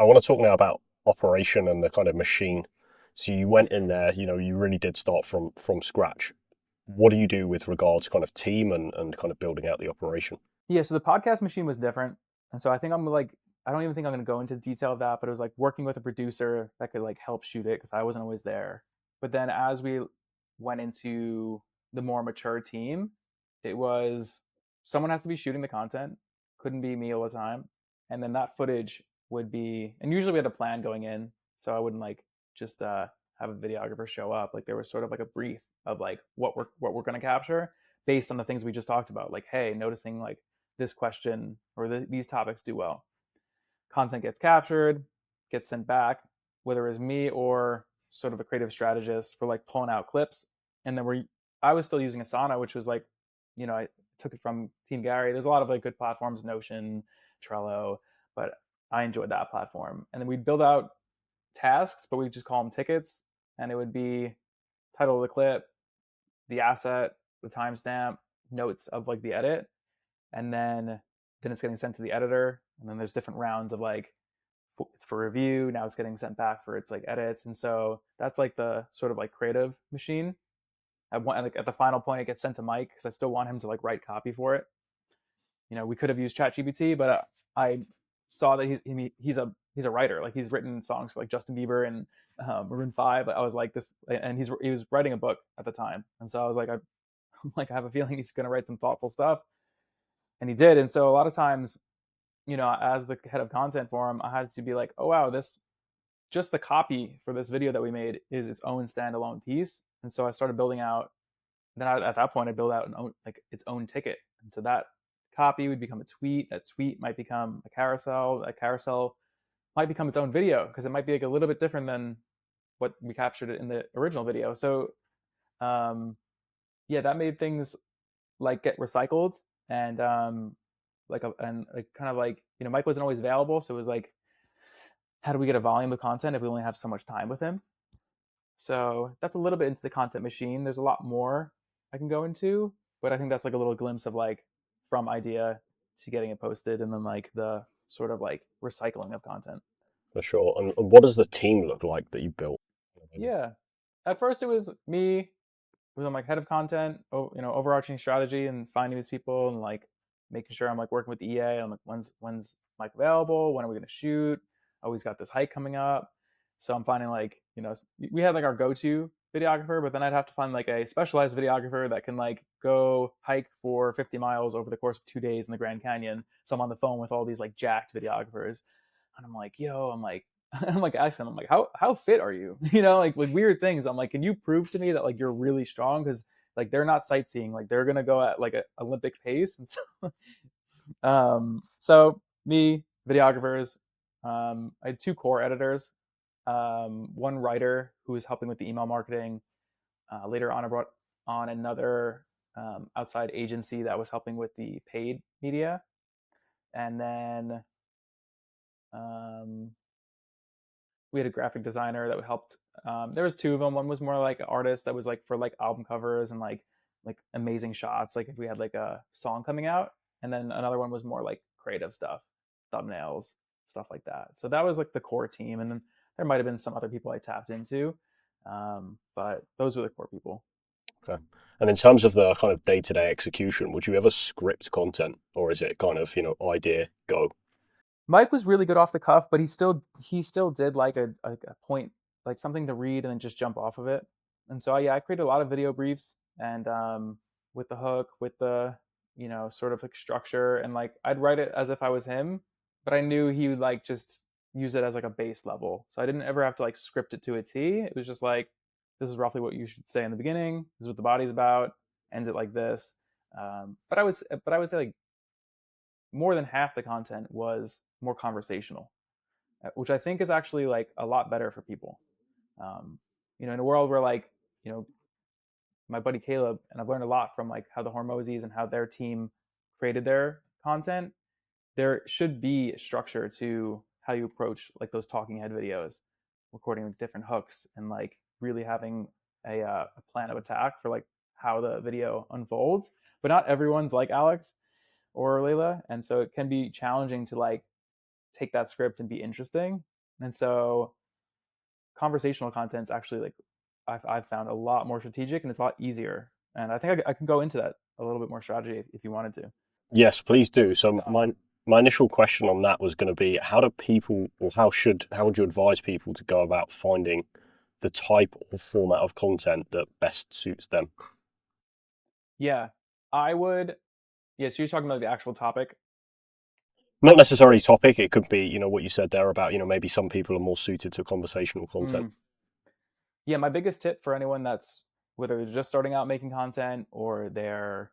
I want to talk now about operation and the kind of machine. So you went in there, you really did start from scratch. What do you do with regards to kind of team and kind of building out the operation? Yeah, so the podcast machine was different. And so I think I'm like, I don't even think I'm going to go into detail of that, but it was like working with a producer that could like help shoot it because I wasn't always there. But then as we went into the more mature team, it was someone has to be shooting the content, couldn't be me all the time. And then that footage would be, and usually we had a plan going in. So I wouldn't like just have a videographer show up. Like there was sort of like a brief of like what we're going to capture based on the things we just talked about. Like, hey, noticing like this question or these topics do well. Content gets captured, gets sent back, whether it was me or sort of a creative strategist for like pulling out clips. And then I was still using Asana, which was like, I took it from Team Gary. There's a lot of like good platforms, Notion, Trello, but I enjoyed that platform. And then we'd build out tasks, but we just call them tickets. And it would be title of the clip, the asset, the timestamp, notes of like the edit, and then it's getting sent to the editor, and then there's different rounds of like it's for review. Now it's getting sent back for its like edits, and so that's like the sort of like creative machine. Like at the final point, it gets sent to Mike because I still want him to like write copy for it. We could have used ChatGPT, but I saw that he's a writer. Like he's written songs for like Justin Bieber and Maroon 5. I was like this, and he was writing a book at the time, and so I was like, I'm like I have a feeling he's going to write some thoughtful stuff, and he did. And so a lot of times, as the head of content for him, I had to be like, oh wow, this just the copy for this video that we made is its own standalone piece. And so I started building out. Then at that point, I built out its own ticket, and so that copy would become a tweet. That tweet might become a carousel. That carousel might become its own video because it might be like a little bit different than what we captured it in the original video. So yeah, that made things like get recycled and and like kind of like Mike wasn't always available, so it was like how do we get a volume of content if we only have so much time with him? So that's a little bit into the content machine. There's a lot more I can go into, but I think that's like a little glimpse of like from idea to getting it posted and then like the sort of like recycling of content. For sure. And what does the team look like that you built? Yeah. At first it was me with I'm like head of content, overarching strategy and finding these people and like making sure I'm like working with the EA. I'm like, when's Mike available? When are we gonna shoot? Oh, he's got this hike coming up. So I'm finding like, we had like our go-to videographer, but then I'd have to find like a specialized videographer that can like go hike for 50 miles over the course of 2 days in the Grand Canyon. So I'm on the phone with all these like jacked videographers. And I'm like, I'm like, I'm like asking them, I'm like, how fit are you? Like weird things. I'm like, can you prove to me that like you're really strong? Because like they're not sightseeing, like they're gonna go at like an Olympic pace. And so, so me, videographers, I had two core editors, one writer who was helping with the email marketing. Later on, I brought on another outside agency that was helping with the paid media, and then um, we had a graphic designer that helped. There was two of them. One was more like an artist that was like for like album covers and like amazing shots, like if we had like a song coming out. And then another one was more like creative stuff, thumbnails, stuff like that. So that was like the core team, and then there might have been some other people I tapped into, but those were the core people. Okay. And in terms of the kind of day-to-day execution, would you ever script content, or is it kind of, idea, go? Mike was really good off the cuff, but he still did like a point, like something to read and then just jump off of it. And so yeah, I created a lot of video briefs and with the hook, with the sort of like structure, and like I'd write it as if I was him, but I knew he would like just use it as like a base level. So I didn't ever have to like script it to a T. It was just like this is roughly what you should say in the beginning. This is what the body's about. Ends it like this. But I would say like more than half the content was more conversational, which I think is actually like a lot better for people. Um, in a world where like, you know, my buddy Caleb, and I've learned a lot from like how the Hormozis and how their team created their content. There should be structure to how you approach like those talking head videos, recording like different hooks and like really having a plan of attack for like how the video unfolds. But not everyone's like Alex or Layla, and so it can be challenging to like take that script and be interesting. And so conversational content's actually like I've found a lot more strategic and it's a lot easier. And I think I can go into that a little bit more strategy if you wanted to. Yes, please do. So my initial question on that was going to be, how do people, or how would you advise people to go about finding the type or format of content that best suits them? Yeah, I would. Yeah, so you're talking about the actual topic. Not necessarily topic. It could be, what you said there about, maybe some people are more suited to conversational content. Mm. Yeah, my biggest tip for anyone that's whether they're just starting out making content or they're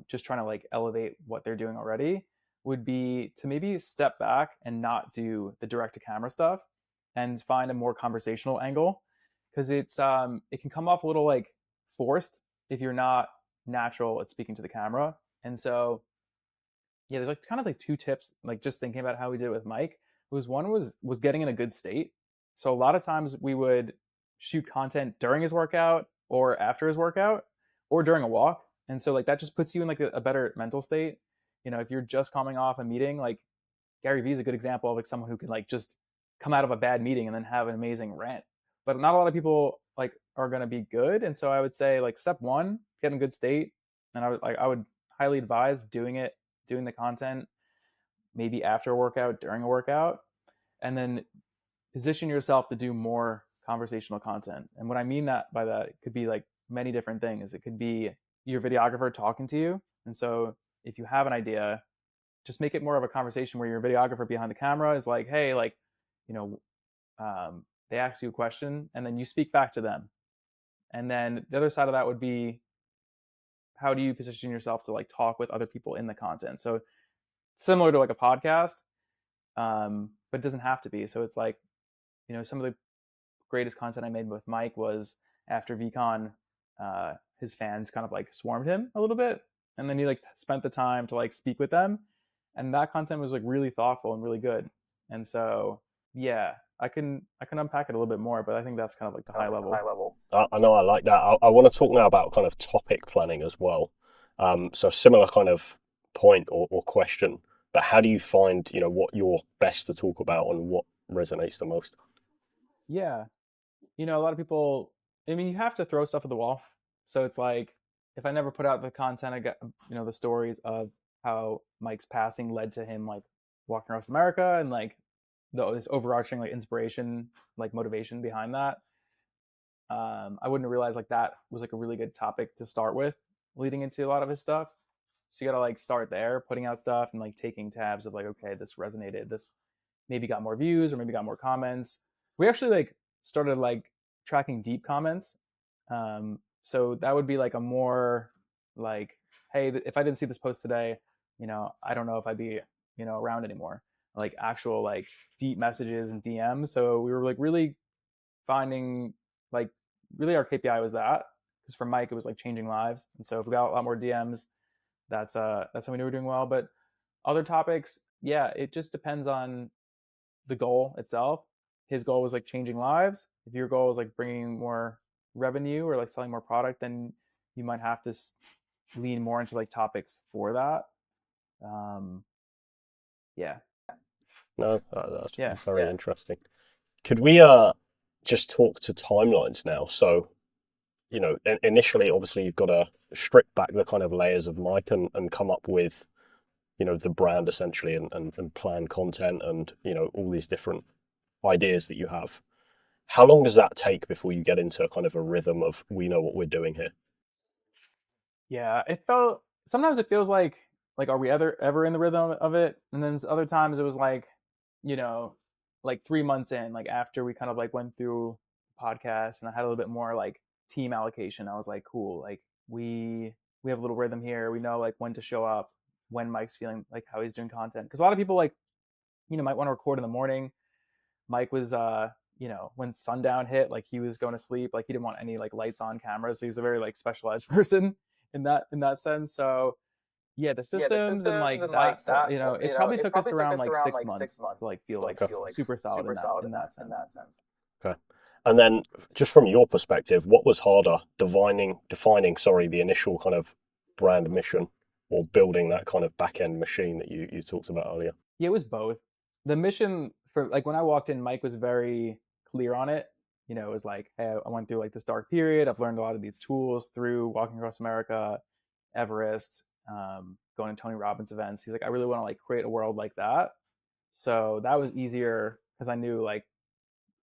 just trying to like elevate what they're doing already would be to maybe step back and not do the direct to camera stuff and find a more conversational angle because it can come off a little like forced if you're not natural at speaking to the camera. And so yeah, there's like kind of like two tips, like just thinking about how we did it with Mike. Was one was getting in a good state. So a lot of times we would shoot content during his workout or after his workout or during a walk. And so like that just puts you in like a better mental state. If you're just coming off a meeting, like Gary Vee is a good example of like someone who can like just come out of a bad meeting and then have an amazing rant. But not a lot of people like are going to be good. And so I would say like step one, get in a good state. And I would highly advise doing the content maybe after a workout, during a workout, and then position yourself to do more conversational content. And what I mean that by that, it could be like many different things. It could be your videographer talking to you. And so if you have an idea, just make it more of a conversation where your videographer behind the camera is like, hey, like, you know, they ask you a question and then you speak back to them. And then the other side of that would be how do you position yourself to like talk with other people in the content? So similar to like a podcast, but it doesn't have to be. So it's like, some of the greatest content I made with Mike was after VCon, his fans kind of like swarmed him a little bit, and then he like spent the time to like speak with them, and that content was like really thoughtful and really good. And so yeah, I can unpack it a little bit more, but I think that's kind of like the high level. I know I like that. I want to talk now about kind of topic planning as well. So similar kind of point or question, but how do you find, what you're best to talk about and what resonates the most? Yeah, a lot of people. I mean, you have to throw stuff at the wall. So it's like if I never put out the content, I got the stories of how Mike's passing led to him like walking across America and like this overarching like inspiration, like motivation behind that. I wouldn't have realized like that was like a really good topic to start with, leading into a lot of his stuff. So you got to like start there, putting out stuff and like taking tabs of like, okay, this resonated. This maybe got more views or maybe got more comments. We actually like started like tracking deep comments. So that would be like a more like, hey, if I didn't see this post today, I don't know if I'd be, around anymore. Like actual like deep messages and DMs. So we were like really finding like really our KPI was that because for Mike it was like changing lives. And so if we got a lot more DMs, that's how we knew we were doing well. But other topics, yeah, it just depends on the goal itself. His goal was like changing lives. If your goal is like bringing more revenue or like selling more product, then you might have to lean more into like topics for that. Um, yeah, No, that's yeah, very interesting. Could we just talk to timelines now? So, initially, obviously, you've got to strip back the kind of layers of Mike and come up with, the brand essentially and plan content and, all these different ideas that you have. How long does that take before you get into kind of a rhythm of we know what we're doing here? yeah. It felt sometimes it feels like are we ever in the rhythm of it? And then other times it was like, you know, like 3 months in, like after we kind of like went through podcasts and I had a little bit more like team allocation. I was like, cool, like we have a little rhythm here. We know like when to show up, when Mike's feeling like how he's doing content. Because a lot of people like, might want to record in the morning. Mike was when sundown hit, like he was going to sleep, like he didn't want any like lights on cameras. So he's a very like specialized person in that sense. So yeah, the systems and like that, it probably took us around like 6 months to like feel like Okay. super solid in that sense. Okay. And then just from your perspective, what was harder, defining, sorry, the initial kind of brand mission or building that kind of back end machine that you talked about earlier? Yeah, it was both. the mission for like when I walked in, Mike was very clear on it. It was like, hey, I went through like this dark period. I've learned a lot of these tools through walking across America, Everest, going to Tony Robbins events. He's like, I really want to like create a world like that. So that was easier because I knew like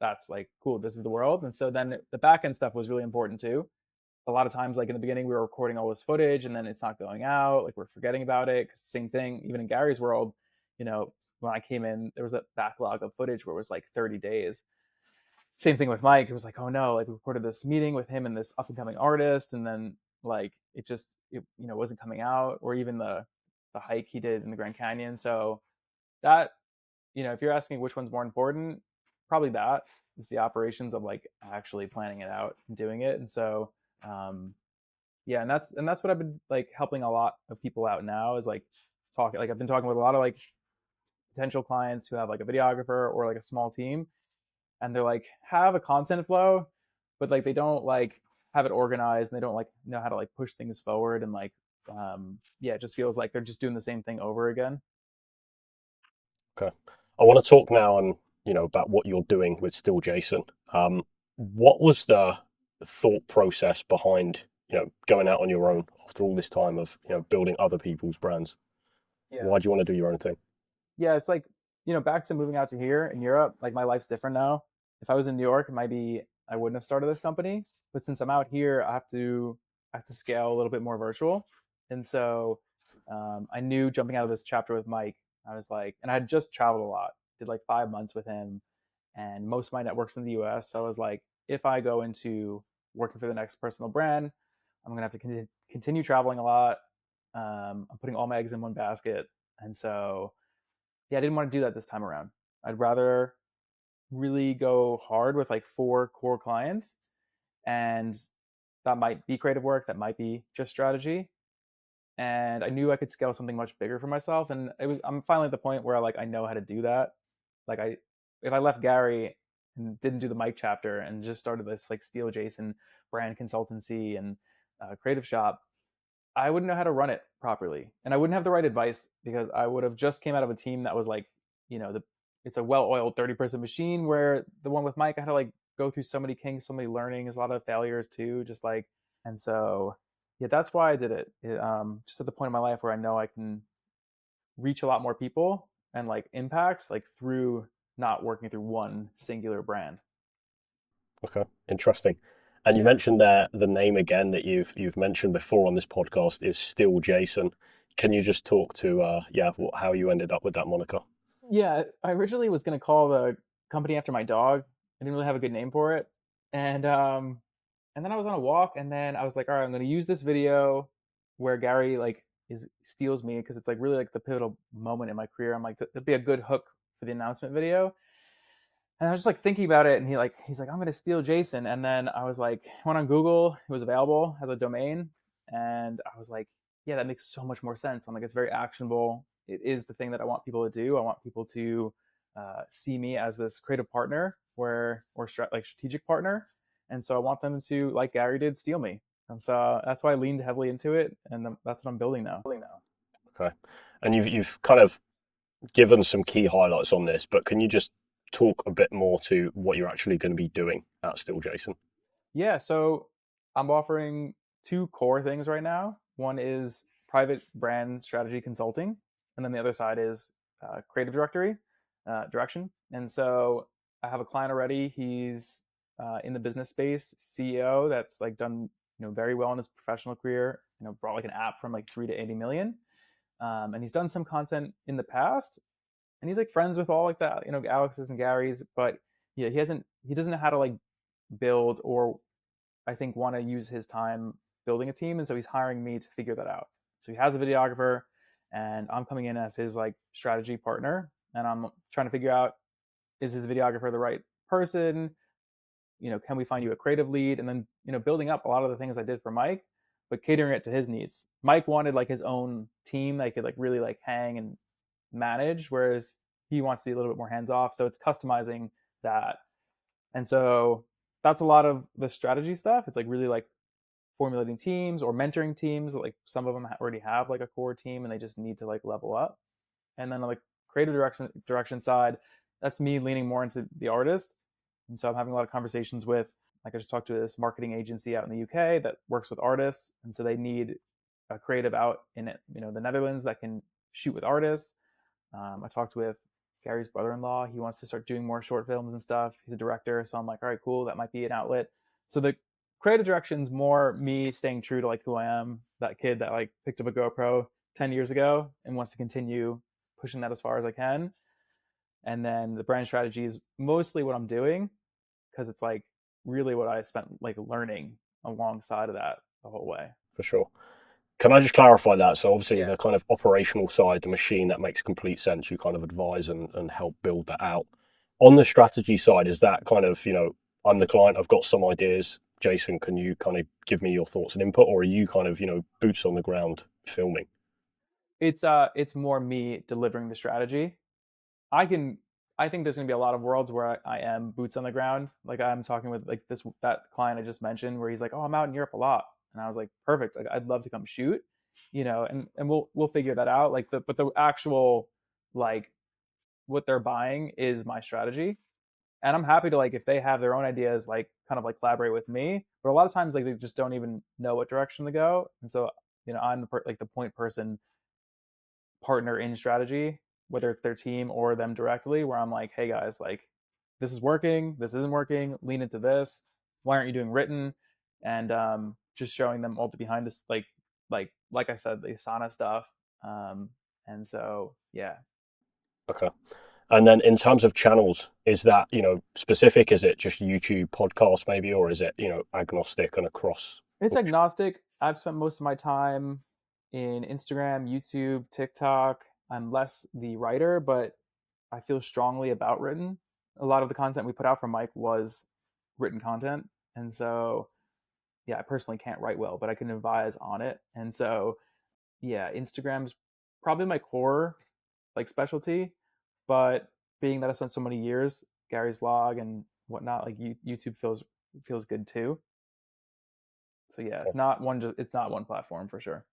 that's like cool. This is the world. And so then the back end stuff was really important too. A lot of times, like in the beginning, we were recording all this footage and then it's not going out. Like we're forgetting about it. Cause same thing, even in Gary's world, you know, when I came in, there was a backlog of footage where it was like 30 days. Same thing with Mike. It was like, oh no, like we recorded this meeting with him and this up and coming artist. And then like it wasn't coming out, or even the hike he did in the Grand Canyon. So that, if you're asking which one's more important, probably that is the operations of like actually planning it out and doing it. And so, yeah, and that's what I've been like helping a lot of people out now is like talking. Like I've been talking with a lot of like potential clients who have like a videographer or like a small team, and they're like have a content flow, but like they don't like have it organized and they don't like know how to like push things forward and like yeah, it just feels like they're just doing the same thing over again. Okay. I want to talk now on, about what you're doing with Still Jason. What was the thought process behind, going out on your own after all this time of, building other people's brands? Yeah. Why do you want to do your own thing? Yeah, it's like, back to moving out to here in Europe, like my life's different now. If I was in New York, it might be I wouldn't have started this company. But since I'm out here, I have to scale a little bit more virtual. And so I knew jumping out of this chapter with Mike, I was like, and I had just traveled a lot, did like 5 months with him, and most of my networks in the US. So I was like, if I go into working for the next personal brand, I'm gonna have to continue traveling a lot. I'm putting all my eggs in one basket. And so yeah, I didn't want to do that this time around. I'd rather really go hard with like 4 core clients, and that might be creative work, that might be just strategy. And I knew I could scale something much bigger for myself, and I'm finally at the point where like I know how to do that. Like if I left Gary and didn't do the Mike chapter and just started this like Steel Jason brand consultancy and creative shop, I wouldn't know how to run it properly, and I wouldn't have the right advice because I would have just came out of a team that was like, it's a well-oiled 30-person machine. Where the one with Mike, I had to like go through so many kinks, so many learnings, a lot of failures too, just like, and so yeah, that's why I did it. Just at the point in my life where I know I can reach a lot more people and like impact like through not working through one singular brand. Okay, interesting. And you Yeah. mentioned there the name again that you've mentioned before on this podcast is Still Jason. Can you just talk to how you ended up with that moniker? Yeah, I originally was gonna call the company after my dog. I didn't really have a good name for it, and and then I was on a walk, and then I was like, all right, I'm gonna use this video where Gary like is steals me because it's like really like the pivotal moment in my career. I'm like, that'd be a good hook for the announcement video. And I was just like thinking about it, and he's like, I'm gonna steal Jason, and then I was like, went on Google, it was available as a domain, and I was like, yeah, that makes so much more sense. I'm like, it's very actionable. It is the thing that I want people to do. I want people to see me as this creative partner, like strategic partner, and so I want them to, like Gary did, steal me. And so that's why I leaned heavily into it, and that's what I'm building now. Okay. And you've kind of given some key highlights on this, but can you just talk a bit more to what you're actually going to be doing at Still Jason? Yeah, so I'm offering 2 core things right now. One is private brand strategy consulting, and then the other side is creative direction. And so I have a client already. He's in the business space, CEO that's like done very well in his professional career. Brought like an app from like 3 to 80 million, and he's done some content in the past, and he's like friends with all like that Alex's and Gary's, but yeah, he doesn't know how to like build or I think want to use his time building a team, and so he's hiring me to figure that out. So he has a videographer, and I'm coming in as his like strategy partner, and I'm trying to figure out, is his videographer the right person? Can we find you a creative lead? And then building up a lot of the things I did for Mike, but catering it to his needs. Mike wanted like his own team that he could like really like hang and manage, whereas he wants to be a little bit more hands off. So it's customizing that, and so that's a lot of the strategy stuff. It's like really like formulating teams or mentoring teams. Like some of them already have like a core team and they just need to like level up. And then like creative direction side, that's me leaning more into the artist. And so I'm having a lot of conversations with, like I just talked to this marketing agency out in the UK that works with artists, and so they need a creative out in it, the Netherlands that can shoot with artists. I talked with Gary's brother-in-law. He wants to start doing more short films and stuff. He's a director, so I'm like, all right, cool. That might be an outlet. So the creative direction's more me staying true to like who I am, that kid that like picked up a GoPro 10 years ago and wants to continue pushing that as far as I can. And then the brand strategy is mostly what I'm doing because it's like really what I spent like learning alongside of that the whole way. For sure. Can I just clarify that? So obviously Yeah. the kind of operational side, the machine, that makes complete sense. You kind of advise and help build that out. On the strategy side, is that kind of, I'm the client, I've got some ideas. Jason, can you kind of give me your thoughts and input, or are you kind of, boots on the ground filming? It's more me delivering the strategy. I can I think there's gonna be a lot of worlds where I am boots on the ground. Like I'm talking with like that client I just mentioned where he's like, oh, I'm out in Europe a lot, and I was like, perfect. Like I'd love to come shoot, and we'll figure that out. But the actual like what they're buying is my strategy, and I'm happy to like if they have their own ideas, like kind of like collaborate with me. But a lot of times like they just don't even know what direction to go, and so I'm like the point person partner in strategy, whether it's their team or them directly, where I'm like, hey guys, like this is working, this isn't working, lean into this. Why aren't you doing written? And just showing them all the behind this, like I said, the Asana stuff. Um, and so yeah, Okay. And then in terms of channels, is that, specific? Is it just YouTube, podcast maybe, or is it, agnostic and across? it's agnostic. I've spent most of my time in Instagram, YouTube, TikTok. I'm less the writer, but I feel strongly about written. A lot of the content we put out from Mike was written content. And so, yeah, I personally can't write well, but I can advise on it. And so, yeah, Instagram's probably my core like specialty, but being that I spent so many years, Gary's vlog and whatnot, like YouTube feels good too. So yeah, it's not one platform for sure.